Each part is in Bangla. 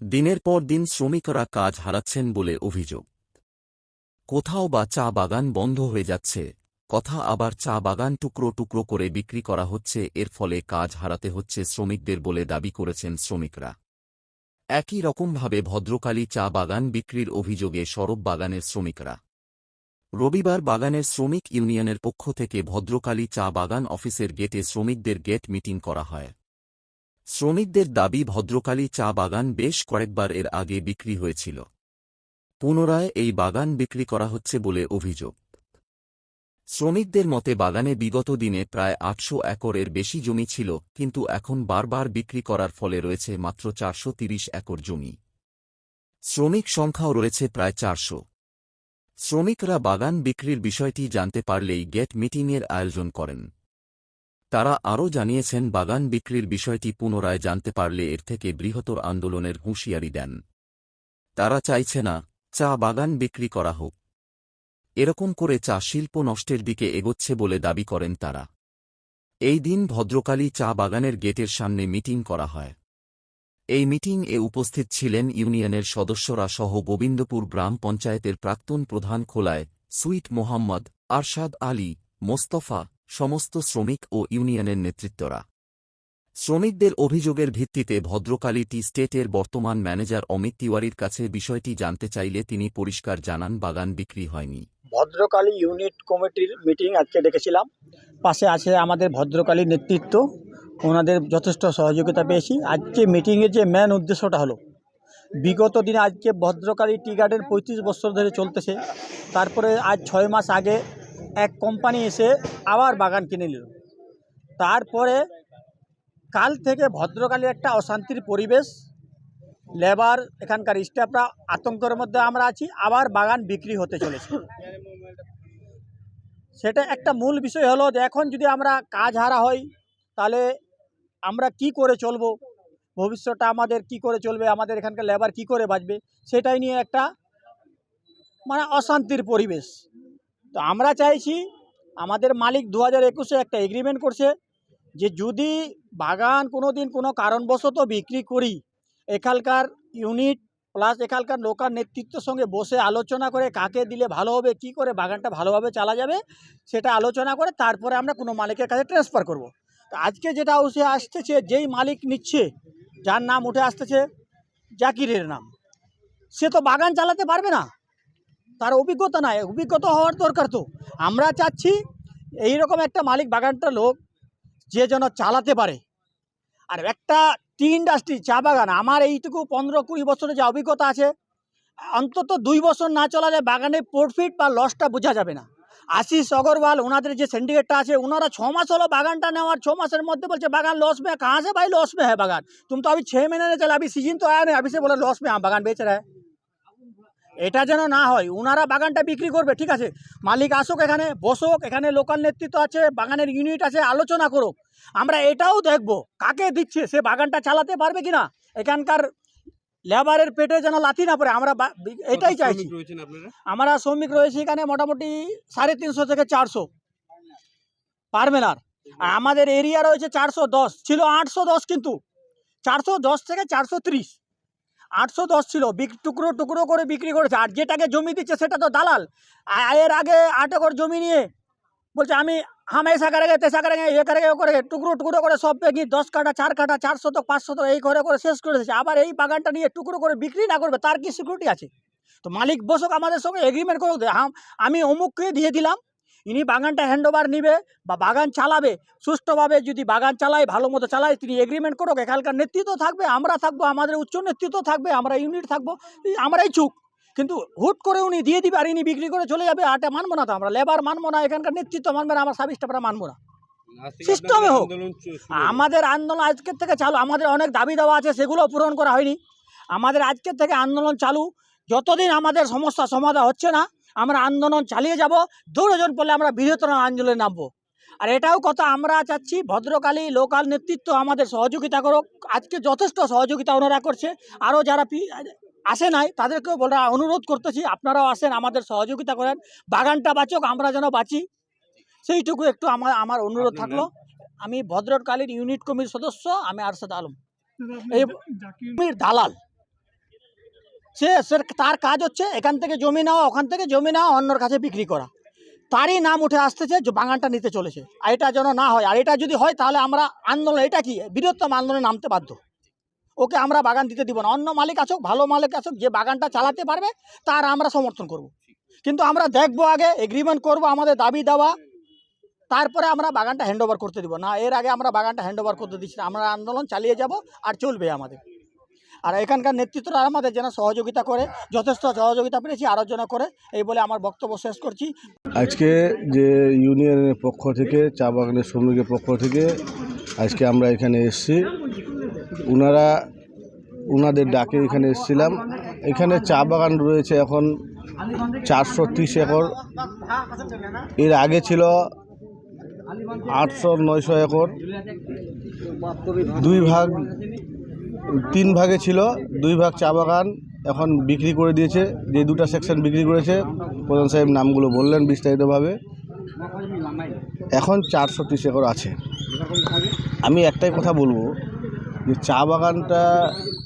দিনের পর দিন শ্রমিকরা কাজ হারাচ্ছেন বলে অভিযোগ। কোথাও বা চা বাগান বন্ধ হয়ে যাচ্ছে, কথা আবার চা বাগান টুকরো টুকরো করে বিক্রি করা হচ্ছে, এর ফলে কাজ হারাতে হচ্ছে শ্রমিকদের বলে দাবি করেছেন শ্রমিকরা। একই রকমভাবে ভদ্রকালী চা বাগান বিক্রির অভিযোগে সরব বাগানের শ্রমিকরা। রবিবার বাগানের শ্রমিক ইউনিয়নের পক্ষ থেকে ভদ্রকালী চা বাগান অফিসের গেটে শ্রমিকদের গেট মিটিং করা হয়। শ্রমিকদের দাবি, ভদ্রকালী চা বাগান বেশ কয়েকবার এর আগে বিক্রি হয়েছিল, পুনরায় এই বাগান বিক্রি করা হচ্ছে বলে অভিযোগ। শ্রমিকদের মতে বাগানে বিগত দিনে প্রায় ৮০০ একরের বেশি জমি ছিল, কিন্তু এখন বারবার বিক্রি করার ফলে রয়েছে মাত্র ৪৩০ একর জমি। শ্রমিক সংখ্যাও রয়েছে প্রায় ৪০০। শ্রমিকরা বাগান বিক্রির বিষয়টি জানতে পারলেই গেট মিটিংয়ের আয়োজন করেন। তারা আরও জানিয়েছেন, বাগান বিক্রির বিষয়টি পুনরায় জানতে পারলে এর থেকে বৃহত্তর আন্দোলনের হুঁশিয়ারি দেন। তারা চাইছে না চা বাগান বিক্রি করা হোক। এরকম করে চা শিল্প নষ্টের দিকে এগোচ্ছে বলে দাবি করেন তারা। এই দিন ভদ্রকালী চা বাগানের গেটের সামনে মিটিং করা হয়। এই মিটিং-এ উপস্থিত ছিলেন ইউনিয়নের সদস্যরা সহ গোবিন্দপুর গ্রাম পঞ্চায়েতের প্রাক্তন প্রধান খোলায় সুইট মোহাম্মদ, আরশাদ আলী, মোস্তফা, সমস্ত শ্রমিক ও ইউনিয়নের নেতৃত্বরা। শ্রমিকদের অভিযোগের ভিত্তিতে ভদ্রকালী টি স্টেটের বর্তমান ম্যানেজার অমিত তিওয়ারির কাছে বিষয়টি জানতে চাইলে তিনি পরিষ্কার জানান, বাগান বিক্রি হয়নি। ভদ্রকালী ইউনিট কমিটির মিটিং আজকে ডেকেছিলাম। পাশে আছে আমাদের ভদ্রকালী নেতৃত্ব, ওনাদের যথেষ্ট সহযোগিতা পেয়েছি। আজকে মিটিংয়ের যে মেন উদ্দেশ্যটা হলো, বিগত দিনে আজকে ভদ্রকালী টি গার্ডেন ৩৫ বছর ধরে চলতেছে। তারপরে আজ ৬ মাস আগে এক কোম্পানি এসে আবার বাগান কিনে নিল। তারপরে কাল থেকে ভদ্রকালী একটা অশান্তির পরিবেশ, লেবার এখানকার স্টাফরা আতঙ্কের মধ্যে আমরা আছি। আবার বাগান বিক্রি হতে চলেছে। সেটা একটা মূল বিষয় হলো যে এখন যদি আমরা কাজ হারা হই তাহলে আমরা কি করে চলবো, ভবিষ্যৎটা আমাদের কি করে চলবে, আমাদের এখানকার লেবার কি করে বাঁচবে, সেটাই নিয়ে একটা অশান্তির পরিবেশ। তো আমরা চাইছি, আমাদের মালিক 2021-এ একটা এগ্রিমেন্ট করছে যে যদি বাগান কোনো দিন কোনো কারণবশত বিক্রি করি, এখানকার ইউনিট প্লাস এখানকার লোকাল নেতৃত্বের সঙ্গে বসে আলোচনা করে কাকে দিলে ভালো হবে, কি করে বাগানটা ভালোভাবে চালা যাবে, সেটা আলোচনা করে তারপরে আমরা কোনো মালিকের কাছে ট্রান্সফার করব। তো আজকে যেটা উঠে আসতেছে, যেই মালিক নিচ্ছে, যার নাম উঠে আসতেছে জাকিরের নাম, সে তো বাগান চালাতে পারবে না, তার অভিজ্ঞতা নাই। অভিজ্ঞতা হওয়ার দরকার। তো আমরা চাচ্ছি এইরকম একটা মালিক, বাগানটা লোক যে যেন চালাতে পারে। আর একটা টি ইন্ডাস্ট্রি, চা বাগান, আমার এইটুকু 15-20 বছরের যে অভিজ্ঞতা আছে, অন্তত 2 বছর না চলালে বাগানে প্রফিট বা লসটা বোঝা যাবে না। আশিস অগ্রওয়াল, ওনাদের যে সিন্ডিকেটটা আছে, ওনারা 6 মাস হলো বাগানটা নেওয়ার, 6 মাসের মধ্যে বলছে বাগান लॉस में। कहाँ से भाई लॉस में है बागान? तुम तो अभी 6 महीने नहीं चला, अभी सीजन तो आया नहीं, अभी से बोला लॉस में हम बागान बेच रहे हैं। এটা যেন না হয়। ওনারা বাগানটা বিক্রি করবে, ঠিক আছে, মালিক আসুক, এখানে বসুক, এখানে লোকাল নেতৃত্ব আছে, বাগানের ইউনিট আছে, আলোচনা করুক। আমরা এটাও দেখব কাকে দিচ্ছে, সে বাগানটা চালাতে পারবে কিনা, এখানকার লেবারের পেটে যেন লাথি না পড়ে। আমরা এটাই চাইছি। আমরা শ্রমিক রয়েছে এখানে মোটামুটি 350 থেকে 400 পারমেনার। আর আমাদের এরিয়া রয়েছে 410, ছিল 810, কিন্তু 410 থেকে 430, 810 ছিল। টুকরো টুকরো করে বিক্রি করেছে। আর যেটাকে জমি দিচ্ছে সেটা তো দালাল। এর আগে 8 একর জমি নিয়ে বলছে আমি হাম ऐसा करेंगे तैसा करेंगे, ये करेंगे वो करेंगे, টুকরো টুকরো করে সব পেয়ে 10 কাঠা 4 কাঠা 400 500 এই করে করে শেষ করে দিয়েছে। আবার এই বাগানটা নিয়ে টুকরো করে বিক্রি না করবে, তার কি সিকিউরিটি আছে? তো মালিক বসুক, আমাদের সঙ্গে এগ্রিমেন্ট করুক, আমি অমুককে দিয়ে দিলাম, ইনি বাগানটা হ্যান্ডওভার নিবে বা বাগান চালাবে সুষ্ঠুভাবে। যদি বাগান চালায়, ভালো মতো চালায়, তিনি এগ্রিমেন্ট করুক। এখানকার নেতৃত্ব থাকবে, আমরা থাকবো, আমাদের উচ্চ নেতৃত্ব থাকবে, আমরা ইউনিট থাকবো, আমরাই চুপ। কিন্তু হুট করে উনি দিয়ে দিবে আর ইনি বিক্রি করে চলে যাবে, আটা মানবো না। তো আমরা লেবার মানবো না, এখানকার নেতৃত্ব মানবে না, আমার সার্ভিস স্টাফরা মানবো না। সিস্টেমে হোক। আমাদের আন্দোলন আজকের থেকে চালু। আমাদের অনেক দাবি দেওয়া আছে, সেগুলো পূরণ করা হয়নি। আমাদের আজকের থেকে আন্দোলন চালু। যতদিন আমাদের সমস্যা সমাধান হচ্ছে না, আমরা আন্দোলন চালিয়ে যাব। প্রয়োজন পড়লে আমরা বৃহত্তর আন্দোলনে নামবো। আর এটাও কথা, আমরা চাচ্ছি ভদ্রকালী লোকাল নেতৃত্ব আমাদের সহযোগিতা করুক। আজকে যথেষ্ট সহযোগিতা ওনারা করছে। আরও যারা আসে নাই তাদেরকেও বলা, অনুরোধ করতেছি, আপনারাও আসেন, আমাদের সহযোগিতা করেন, বাগানটা বাঁচুক, আমরা যেন বাঁচি, সেইটুকু একটু আমার অনুরোধ থাকলো। আমি ভদ্রকালীর ইউনিট কমিটির সদস্য, আমি আরশাদ আলম, এই দালাল। সে তার কাজ হচ্ছে এখান থেকে জমি নেওয়া, ওখান থেকে জমি নেওয়া, অন্যর কাছে বিক্রি করা। তারই নাম উঠে আসতেছে যে বাগানটা নিতে চলেছে। আর এটা যেন না হয়, আর এটা যদি হয় তাহলে আমরা আন্দোলন, এটা কি বৃহত্তম আন্দোলনে নামতে বাধ্য। ওকে আমরা বাগান দিতে দিব না। অন্য মালিক আসুক, ভালো মালিক আসুক, যে বাগানটা চালাতে পারবে তার আমরা সমর্থন করব। কিন্তু আমরা দেখবো, আগে এগ্রিমেন্ট করব, আমাদের দাবি দেওয়া, তারপরে আমরা বাগানটা হ্যান্ডওভার করতে দিব না। এর আগে আমরা বাগানটা হ্যান্ডওভার করতে দিচ্ছি না। আমরা আন্দোলন চালিয়ে যাব আর চলবে আমাদের। আর এখানকার নেতৃত্বরা আমাদের যেন সহযোগিতা করে, যথেষ্ট সহযোগিতা পেয়েছি, আরও যেন করে, এই বলে আমার বক্তব্য শেষ করছি। আজকে যে ইউনিয়নের পক্ষ থেকে, চা বাগানের শ্রমিকের পক্ষ থেকে আজকে আমরা এখানে এসেছি, ওনাদের ডাকে এখানে এসেছিলাম। এখানে চা বাগান রয়েছে এখন 430 একর, এর আগে ছিল 800-900 একর, 3 ভাগে ছিল। 2 ভাগ চা বাগান এখন বিক্রি করে দিয়েছে, যে 2টা সেকশন বিক্রি করেছে প্রধান সাহেব নামগুলো বললেন বিস্তারিতভাবে। এখন 430 একর আছে। আমি একটাই কথা বলবো, যে চা বাগানটা,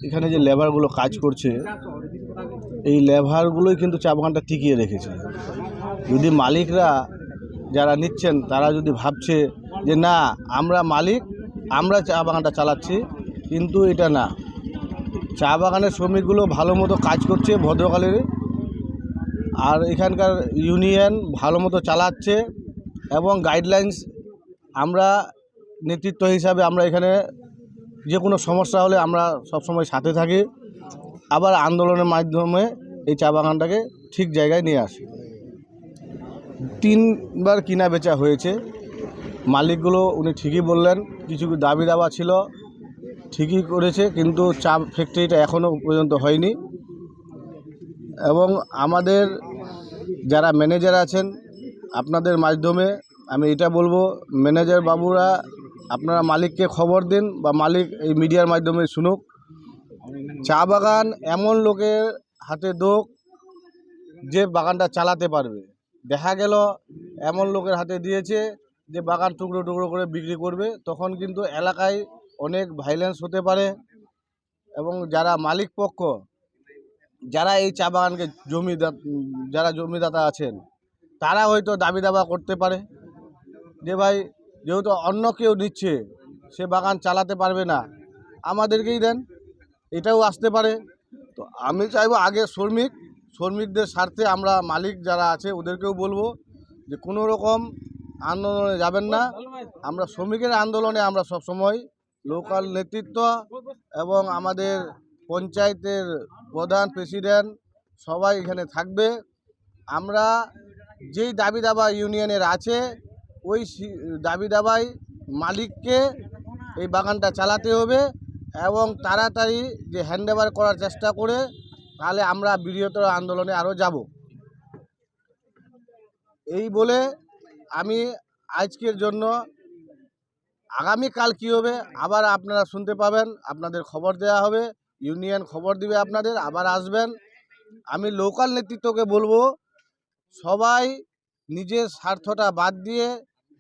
এখানে যে লেবারগুলো কাজ করছে, এই লেবারগুলোই কিন্তু চা বাগানটা টিকিয়ে রেখেছে। যদি মালিকরা যারা নিচ্ছেন তারা যদি ভাবছে যে না আমরা মালিক, আমরা চা বাগানটা চালাচ্ছি, কিন্তু এটা না। চা বাগানের শ্রমিকগুলো ভালো মতো কাজ করছে ভদ্রকালের, আর এখানকার ইউনিয়ন ভালো মতো চালাচ্ছে, এবং গাইডলাইন্স আমরা নেতৃত্ব হিসাবে আমরা এখানে যে কোনো সমস্যা হলে আমরা সবসময় সাথে থাকি, আবার আন্দোলনের মাধ্যমে এই চা বাগানটাকে ঠিক জায়গায় নিয়ে আসি। 3 বার কিনা বেচা হয়েছে। মালিকগুলো উনি ঠিকই বললেন, কিছু দাবি দাবা ছিল, ঠিকই করেছে, কিন্তু চা ফ্যাক্টরিটা এখনও পর্যন্ত হয়নি। এবং আমাদের যারা ম্যানেজার আছেন, আপনাদের মাধ্যমে আমি এটা বলবো, ম্যানেজার বাবুরা আপনারা মালিককে খবর দিন, বা মালিক এই মিডিয়ার মাধ্যমে শুনুক। চা বাগান এমন লোকের হাতে দোক যে বাগানটা চালাতে পারবে। দেখা গেল এমন লোকের হাতে দিয়েছে যে বাগান টুকরো টুকরো করে বিক্রি করবে, তখন কিন্তু এলাকায় অনেক ভাইলেন্স হতে পারে। এবং যারা মালিক পক্ষ, যারা এই চা বাগানকে যারা জমিদাতা আছেন, তারা হয়তো দাবি দাবা করতে পারে যে ভাই যেহেতু অন্য কেউ নিচ্ছে, সে বাগান চালাতে পারবে না, আমাদেরকেই দেন, এটাও আসতে পারে। তো আমি চাইবো আগে শ্রমিকদের স্বার্থে আমরা মালিক যারা আছে ওদেরকেও বলবো যে কোনো রকম আন্দোলনে যাবেন না। আমরা শ্রমিকের আন্দোলনে আমরা সবসময় লোকাল নেতৃত্ব এবং আমাদের পঞ্চায়েতের প্রধান, প্রেসিডেন্ট সবাই এখানে থাকবে। আমরা যেই দাবি দাবা ইউনিয়নের আছে, ওই দাবি দাবাই মালিককে এই বাগানটা চালাতে হবে, এবং তাড়াতাড়ি যে হ্যান্ডওভার করার চেষ্টা করে, তাহলে আমরা বৃহত্তর আন্দোলনে আরও যাব। এই বলে আমি আজকের জন্য, আগামীকাল কী হবে আবার আপনারা শুনতে পাবেন, আপনাদের খবর দেওয়া হবে, ইউনিয়ন খবর দিবে আপনাদের, আবার আসবেন। আমি লোকাল নেতৃত্বকে বলবো, সবাই নিজের স্বার্থটা বাদ দিয়ে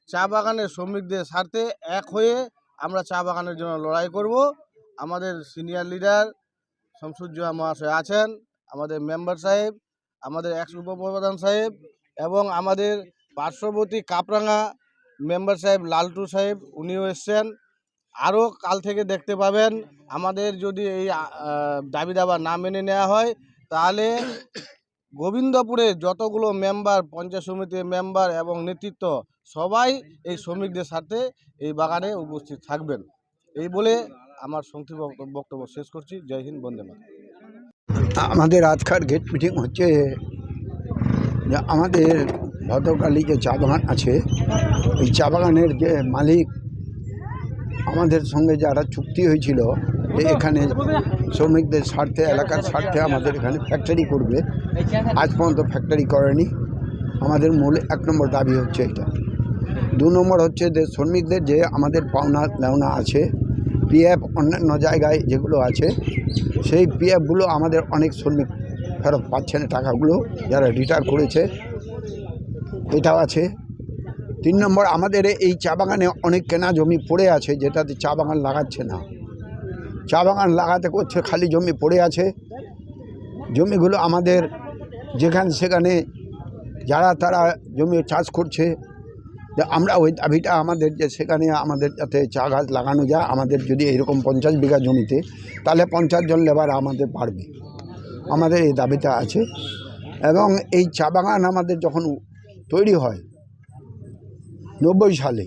চা বাগানের শ্রমিকদের স্বার্থে এক হয়ে আমরা চা বাগানের জন্য লড়াই করব। আমাদের সিনিয়র লিডার শামসুজ্জোহা মহাশয় আছেন, আমাদের মেম্বার সাহেব, আমাদের এক্স উপপ্রধান সাহেব, এবং আমাদের পার্শ্ববর্তী কাপরাঙ্গা মেম্বার সাহেব লালটু সাহেব, উনিও এসছেন। আরও কাল থেকে দেখতে পাবেন, আমাদের যদি এই দাবি দাবা না মেনে নেওয়া হয়, তাহলে গোবিন্দপুরে যতগুলো মেম্বার, পঞ্চায়েত সমিতির মেম্বার এবং নেতৃত্ব সবাই এই শ্রমিকদের সাথে এই বাগানে উপস্থিত থাকবেন। এই বলে আমার সংক্ষিপ্ত বক্তব্য শেষ করছি। জয় হিন্দ, বন্দে মাতরম। আমাদের আজকার গেট মিটিং হচ্ছে যে আমাদের ভদ্রকালী যে চা বাগান আছে, এই চা বাগানের যে মালিক, আমাদের সঙ্গে যারা চুক্তি হয়েছিল যে এখানে শ্রমিকদের স্বার্থে, এলাকার স্বার্থে আমাদের এখানে ফ্যাক্টরি করবে, আজ পর্যন্ত ফ্যাক্টরি করেনি। আমাদের মূল 1 নম্বর দাবি হচ্ছে এটা। 2 নম্বর হচ্ছে যে শ্রমিকদের যে আমাদের পাওনা লেওনা আছে, পিএফ অন্যান্য জায়গায় যেগুলো আছে, সেই পিএফগুলো আমাদের অনেক শ্রমিক ফেরত পাচ্ছে না, টাকাগুলো যারা রিটায়ার করেছে, এটাও আছে। 3 নম্বর, আমাদের এই চা বাগানে অনেক কেনা জমি পড়ে আছে, যেটাতে চা বাগান লাগাচ্ছে না। চা বাগান লাগাতে করছে, খালি জমি পড়ে আছে। জমিগুলো আমাদের যেখানে সেখানে যারা তারা জমি চাষ করছে, যে আমরা ওই দাবিটা আমাদের, যে সেখানে আমাদের যাতে চা গাছ লাগানো যায়। আমাদের যদি এরকম 50 বিঘা জমিতে, তাহলে 50 জন লেবার আমাদের পারবে, আমাদের এই দাবিটা আছে। এবং এই চা বাগান আমাদের যখন তৈরি হয় 90 সালে,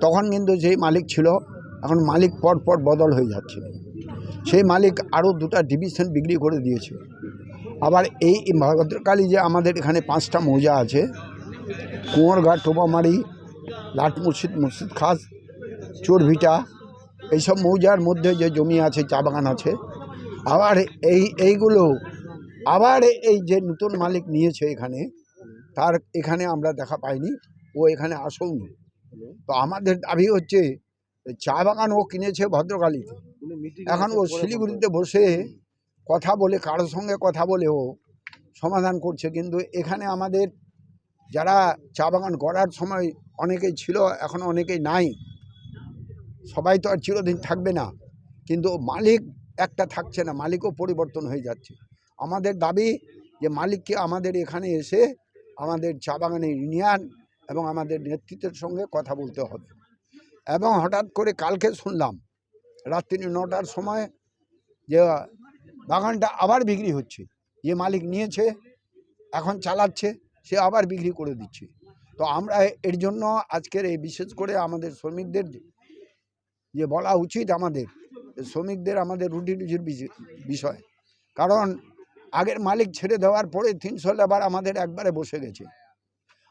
তখন কিন্তু যেই মালিক ছিল, এখন মালিক পর বদল হয়ে যাচ্ছে। সেই মালিক আরও 2টা ডিভিশন বিক্রি করে দিয়েছে। আবার এই ভদ্রকালী যে আমাদের এখানে 5টা মৌজা আছে, কুঁয়োরঘাট, টোপামারি, লাট মুর্শিদ খাস, চোরভিটা, এইসব মৌজার মধ্যে যে জমি আছে, চা বাগান আছে। আবার এইগুলো আবার এই যে নতুন মালিক নিয়েছে এখানে, তার এখানে আমরা দেখা পাইনি, ও এখানে আসেওনি। তো আমাদের দাবি হচ্ছে, চা বাগান ও কিনেছে ভদ্রকালীতে, এখন ও শিলিগুড়িতে বসে কথা বলে, কারোর সঙ্গে কথা বলে ও সমাধান করছে। কিন্তু এখানে আমাদের যারা চা বাগান করার সময় অনেকেই ছিল, এখন অনেকেই নাই, সবাই তো আর চিরদিন থাকবে না। কিন্তু মালিক একটা থাকছে না, মালিকও পরিবর্তন হয়ে যাচ্ছে। আমাদের দাবি যে মালিককে আমাদের এখানে এসে আমাদের চা বাগানের ইউনিয়ন এবং আমাদের নেতৃত্বের সঙ্গে কথা বলতে হবে। এবং হঠাৎ করে কালকে শুনলাম রাত্রি 9টার সময় যে বাগানটা আবার বিক্রি হচ্ছে, যে মালিক নিয়েছে এখন চালাচ্ছে, সে আবার বিক্রি করে দিচ্ছে। তো আমরা এর জন্য আজকের এই বিশেষ করে আমাদের শ্রমিকদের যে বলা উচিত, আমাদের শ্রমিকদের আমাদের রুটি রুজির বিষয়। কারণ আগের মালিক ছেড়ে দেওয়ার পরে 300 লেবার আমাদের একবারে বসে গেছে।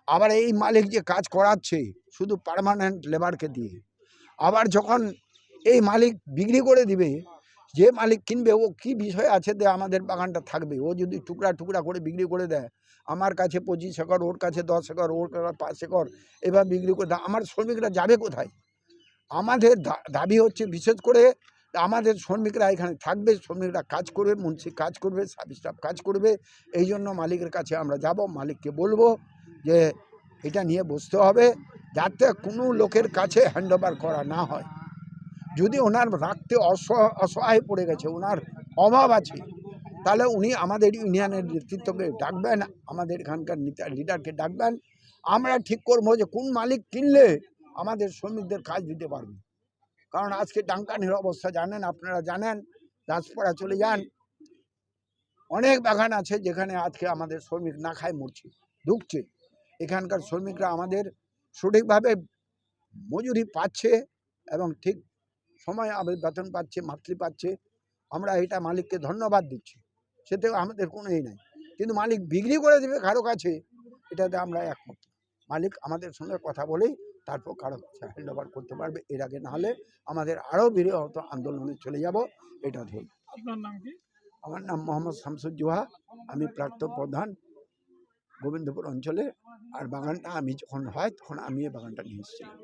আবার এই মালিক যে কাজ করাচ্ছে শুধু পার্মানেন্ট লেবারকে দিয়ে, আবার যখন এই মালিক বিক্রি করে দিবে, যে মালিক কিনবে ও কি বিষয় আছে যে আমাদের বাগানটা থাকবে। ও যদি টুকরা টুকরা করে বিক্রি করে দেয়, আমার কাছে 25 একর, ওর কাছে 10 একর, ওর কাছে 5 একর, এবার বিক্রি করে দেয়, আমার শ্রমিকরা যাবে কোথায়? আমাদের দাবি হচ্ছে বিশেষ করে আমাদের শ্রমিকরা এখানে থাকবে, শ্রমিকরা কাজ করবে, মুন্সি কাজ করবে, সার্ভিস স্টাফ কাজ করবে। এই জন্য মালিকের কাছে আমরা যাব, মালিককে বলবো যে এটা নিয়ে বসতে হবে, যাতে কোনো লোকের কাছে হ্যান্ডওভার করা না হয়। যদি ওনার রাখতে অসহায় পড়ে গেছে, ওনার অভাব আছে, তাহলে উনি আমাদের ইউনিয়নের নেতৃত্বকে ডাকবেন, আমাদের এখানকার লিডারকে ডাকবেন। আমরা ঠিক করবো যে কোন মালিক কিনলে আমাদের শ্রমিকদের কাজ দিতে পারবে। কারণ আজকে ডাঙ্কানির অবস্থা জানেন, আপনারা জানেন, দাসপাড়া চলে যান, অনেক বাগান আছে যেখানে আজকে আমাদের শ্রমিক না খায় মরছে, ঢুকছে। এখানকার শ্রমিকরা আমাদের সঠিকভাবে মজুরি পাচ্ছে এবং ঠিক সময় বেতন পাচ্ছে, মাতৃ পাচ্ছে। আমরা এটা মালিককে ধন্যবাদ দিচ্ছি, সেটাও আমাদের কোনো নাই। কিন্তু মালিক বিক্রি করে দেবে কারো কাছে, এটাতে আমরা একমত। মালিক আমাদের সঙ্গে কথা বলেই তারপর কারো কাছে হ্যান্ডওভার করতে পারবে। এর আগে না হলে আমাদের আরও বৃহৎ আন্দোলনে চলে যাব, এটা ধরুন। আপনার নাম কি? আমার নাম মোহাম্মদ শামসুজ্জোহা, আমি প্রাক্তন প্রধান গোবিন্দপুর অঞ্চলে। আর বাগানটা আমি যখন হয় তখন আমি এই বাগানটা নিয়ে এসেছিলাম।